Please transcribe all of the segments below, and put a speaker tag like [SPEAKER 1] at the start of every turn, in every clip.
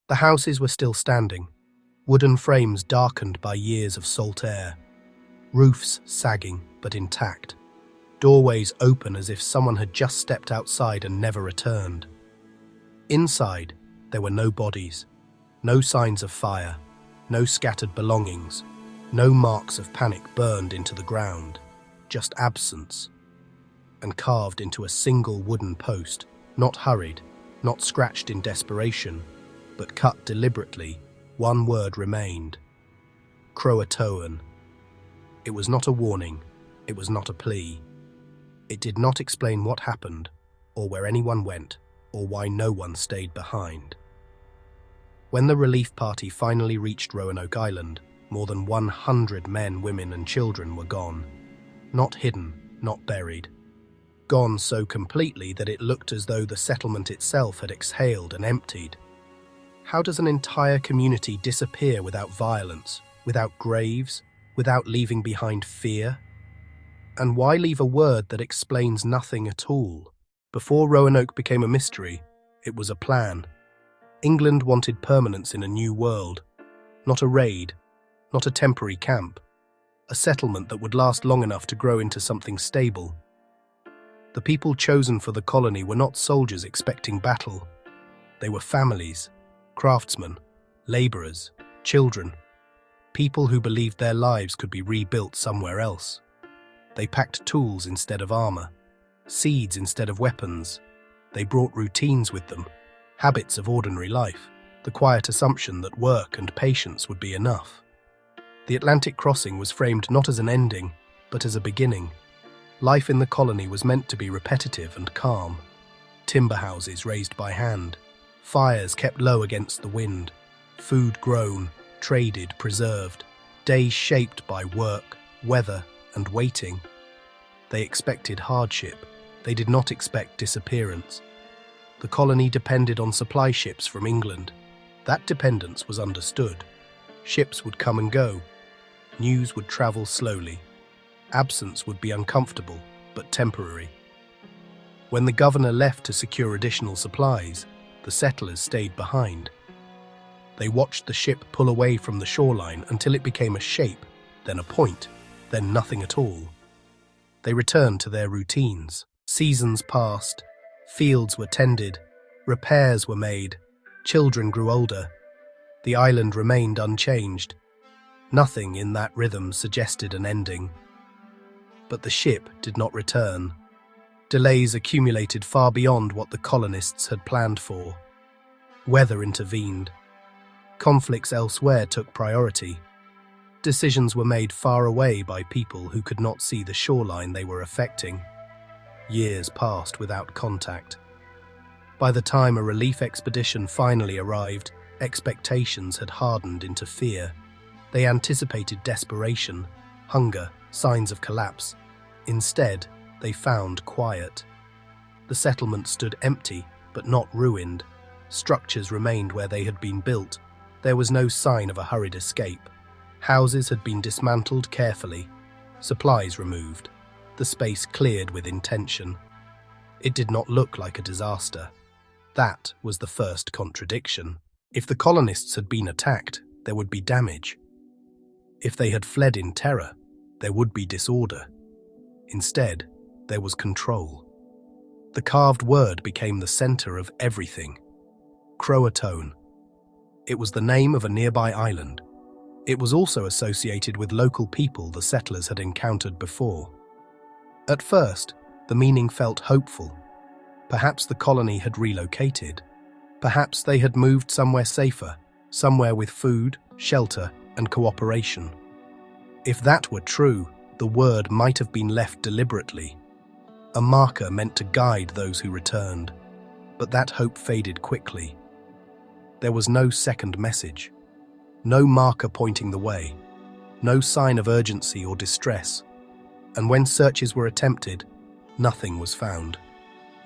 [SPEAKER 1] The houses were still standing, wooden frames darkened by years of salt air, roofs sagging but intact, doorways open as if someone had just stepped outside and never returned. Inside, there were no bodies, no signs of fire, no scattered belongings, no marks of panic burned into the ground, just absence. And carved into a single wooden post, not hurried, not scratched in desperation, but cut deliberately, one word remained: Croatoan. It was not a warning, it was not a plea. It did not explain what happened, or where anyone went, or why no one stayed behind. When the relief party finally reached Roanoke Island, more than 100 men, women and children were gone. Not hidden, not buried. Gone so completely that it looked as though the settlement itself had exhaled and emptied. How does an entire community disappear without violence, without graves, without leaving behind fear? And why leave a word that explains nothing at all? Before Roanoke became a mystery, it was a plan. England wanted permanence in a new world, not a raid, not a temporary camp, a settlement that would last long enough to grow into something stable. The people chosen for the colony were not soldiers expecting battle. They were families, craftsmen, laborers, children, people who believed their lives could be rebuilt somewhere else. They packed tools instead of armor, seeds instead of weapons. They brought routines with them, habits of ordinary life, the quiet assumption that work and patience would be enough. The Atlantic crossing was framed not as an ending, but as a beginning. Life in the colony was meant to be repetitive and calm. Timber houses raised by hand, fires kept low against the wind, food grown, traded, preserved, days shaped by work, weather, and waiting. They expected hardship. They did not expect disappearance. The colony depended on supply ships from England. That dependence was understood. Ships would come and go. News would travel slowly. Absence would be uncomfortable, but temporary. When the governor left to secure additional supplies, the settlers stayed behind. They watched the ship pull away from the shoreline until it became a shape, then a point, then nothing at all. They returned to their routines. Seasons passed, fields were tended, repairs were made, children grew older. The island remained unchanged. Nothing in that rhythm suggested an ending. But the ship did not return. Delays accumulated far beyond what the colonists had planned for. Weather intervened. Conflicts elsewhere took priority. Decisions were made far away by people who could not see the shoreline they were affecting. Years passed without contact. By the time a relief expedition finally arrived, expectations had hardened into fear. They anticipated desperation, hunger, signs of collapse. Instead, they found quiet. The settlement stood empty, but not ruined. Structures remained where they had been built. There was no sign of a hurried escape. Houses had been dismantled carefully, supplies removed, the space cleared with intention. It did not look like a disaster. That was the first contradiction. If the colonists had been attacked, there would be damage. If they had fled in terror, there would be disorder. Instead, there was control. The carved word became the center of everything. Croatoan. It was the name of a nearby island. It was also associated with local people the settlers had encountered before. At first, the meaning felt hopeful. Perhaps the colony had relocated. Perhaps they had moved somewhere safer, somewhere with food, shelter, and cooperation. If that were true, the word might have been left deliberately, a marker meant to guide those who returned. But that hope faded quickly. There was no second message, no marker pointing the way, no sign of urgency or distress. And when searches were attempted, nothing was found.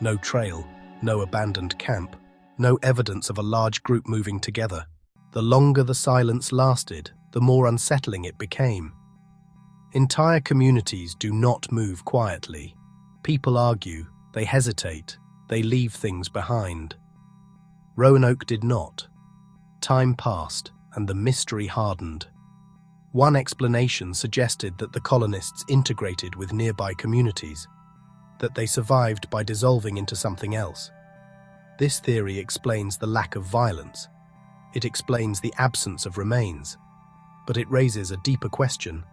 [SPEAKER 1] No trail, no abandoned camp, no evidence of a large group moving together. The longer the silence lasted, the more unsettling it became. Entire communities do not move quietly. People argue, they hesitate, they leave things behind. Roanoke did not. Time passed, and the mystery hardened. One explanation suggested that the colonists integrated with nearby communities, that they survived by dissolving into something else. This theory explains the lack of violence. It explains the absence of remains. But it raises a deeper question.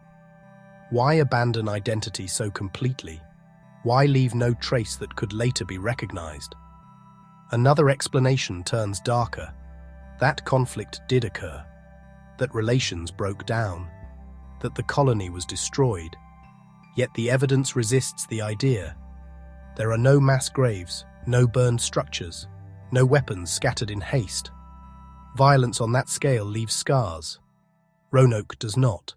[SPEAKER 1] Why abandon identity so completely? Why leave no trace that could later be recognized? Another explanation turns darker. That conflict did occur, that relations broke down, that the colony was destroyed. Yet the evidence resists the idea. There are no mass graves, no burned structures, no weapons scattered in haste. Violence on that scale leaves scars. Roanoke does not.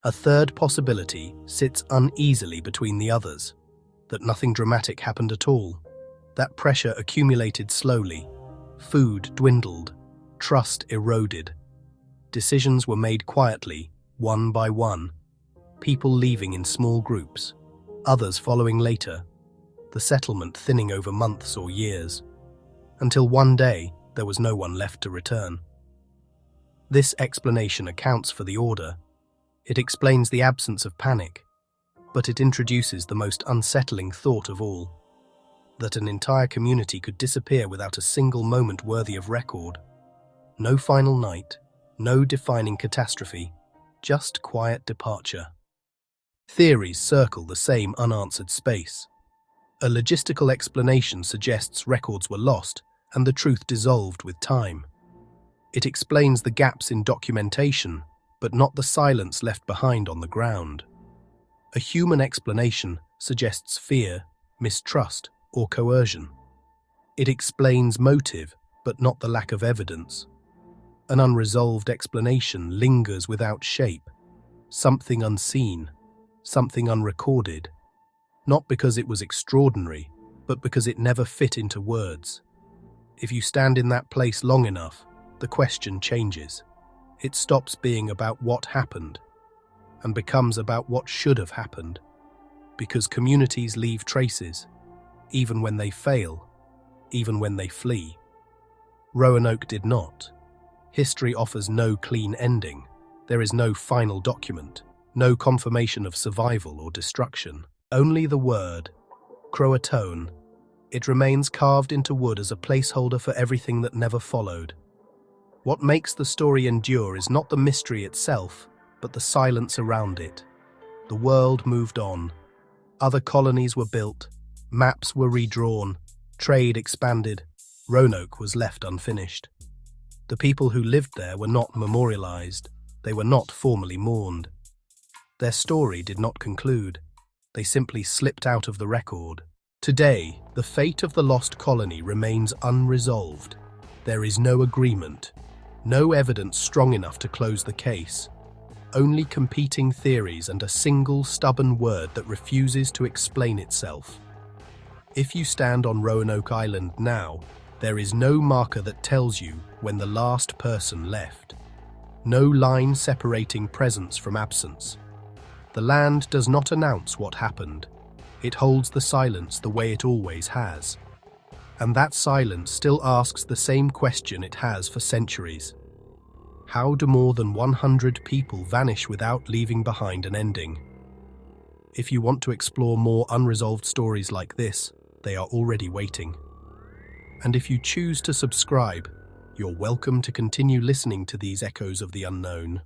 [SPEAKER 1] A third possibility sits uneasily between the others, that nothing dramatic happened at all. That pressure accumulated slowly. Food dwindled. Trust eroded. Decisions were made quietly, one by one. People leaving in small groups, others following later. The settlement thinning over months or years, until one day there was no one left to return. This explanation accounts for the order. It explains the absence of panic, but it introduces the most unsettling thought of all, that an entire community could disappear without a single moment worthy of record. No final night, no defining catastrophe, just quiet departure. Theories circle the same unanswered space. A logistical explanation suggests records were lost and the truth dissolved with time. It explains the gaps in documentation, but not the silence left behind on the ground. A human explanation suggests fear, mistrust, or coercion. It explains motive, but not the lack of evidence. An unresolved explanation lingers without shape, something unseen, something unrecorded, not because it was extraordinary, but because it never fit into words. If you stand in that place long enough, the question changes. It stops being about what happened and becomes about what should have happened, because communities leave traces, even when they fail, even when they flee. Roanoke did not. History offers no clean ending. There is no final document, no confirmation of survival or destruction. Only the word, Croatoan. It remains carved into wood as a placeholder for everything that never followed. What makes the story endure is not the mystery itself, but the silence around it. The world moved on. Other colonies were built, maps were redrawn, trade expanded. Roanoke was left unfinished. The people who lived there were not memorialized. They were not formally mourned. Their story did not conclude. They simply slipped out of the record. Today, the fate of the lost colony remains unresolved. There is no agreement, no evidence strong enough to close the case. Only competing theories and a single stubborn word that refuses to explain itself. If you stand on Roanoke Island now, there is no marker that tells you when the last person left. No line separating presence from absence. The land does not announce what happened. It holds the silence the way it always has. And that silence still asks the same question it has for centuries. How do more than 100 people vanish without leaving behind an ending? If you want to explore more unresolved stories like this, they are already waiting. And if you choose to subscribe, you're welcome to continue listening to these echoes of the unknown.